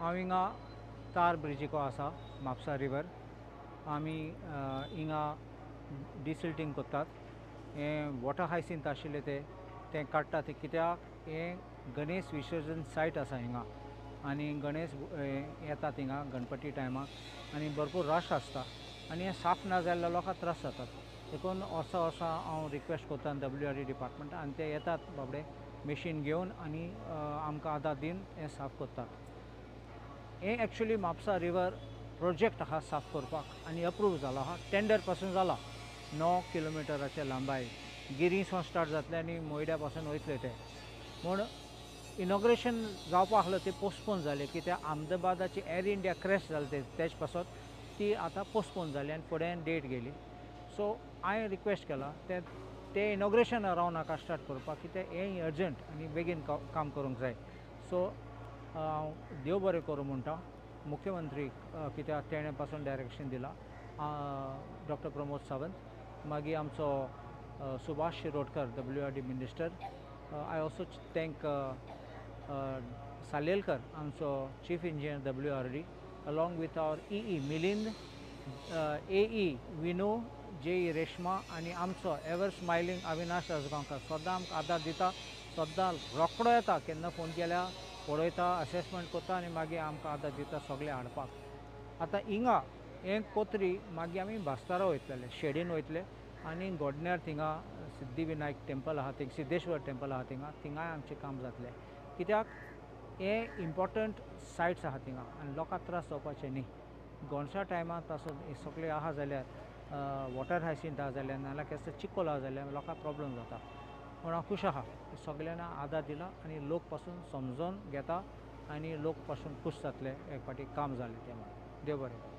हांव हिंगा तार ब्रिजीको आसा म्हापसा रिवर आमी हिंगा डिसिल्टींग करतात हें वॉटर हायसिंथ आशिल्लें तें काडटा ते कित्याक हें गणेश विसर्जन सायट आसा हिंगा आनी गणेश येतात हिंगा गणपती टायमाक आनी भरपूर रश आसता आनी हें साफ ना जाल्यार लोकांक त्रास जातात देखून असो हांव रिक्वेस्ट करता WRD डिपार्टमेंटाक आनी ते येतात बाबडे मशीन घेवन आनी आमकां आदार दिन हें साफ करतात हें एक्चुली म्हापसा रिवर प्रोजेक्ट आहा साफ करपाक आनी अप्रूव जालो आहा टेंडर पासून जाला 9 किलोमिटराचे लांबाय गिरीसावन स्टार्ट जातले आनी मोयड्या पासून वयतले ते म्हूण इनॉग्रेशन जावपा आसलें तें पोस्टपोन जालें कित्याक अहमदाबादाची एर इंडिया क्रॅश जाली तेज पासून ती आतां पोस्टपोन जाली आनी फुडें डेट गेली सो हांवें रिक्वेस्ट केला ते इनॉग्रेशन राव नाका स्टार्ट करपाक कित्याक हें अर्जंट आनी बेगीन काम करूंक जाय सो हांव देव बरें करूं म्हणटा मुख्यमंत्री कित्याक तेणें पासून डायरेक्शन दिलां डॉक्टर प्रमोद सावंत मागीर आमचो Subhash Shirodkar WRD minister I also thank Salelkar आमचो chief engineer WRD along with our EE Milind AE Vinu JE Reshma आनी आमचो एवर स्मायलिंग अविनाश राजगांवकर सद्दां आमकां आदार दिता सद्दां रोखडो येता केन्ना फोन केल्यार पळयता असेसमेंट करता आनी मागीर आमकां आदार दिता सगळें हाडपाक आतां हिंगा हें कोत्री मागीर आमी भास्तारा वयतले शेडीन वयतले आनी गोडण्यार थिंगा सिद्धिविनायक टेंपल आहा थिंगा सिद्धेश्वर टेंपल आहा थिंगाय आमचें काम जातलें कित्याक हे इम्पॉर्टंट सायट्स आहा थिंगा आनी लोकांक त्रास जावपाचे न्ही गणेशा टायमार तसो सगळें आहा जाल्यार वॉटर हायसिंथ आहा जाल्यार नाल्यार केसो चिकोल आहा जाल्यार लोकांक प्रॉब्लेम जाता पूण हांव खूश आहा सगळ्यांना आदार दिला आनी लोक पासून समजून घेता आनी लोक पासून खूश जातले एक फावटी काम जालें तें देव बरें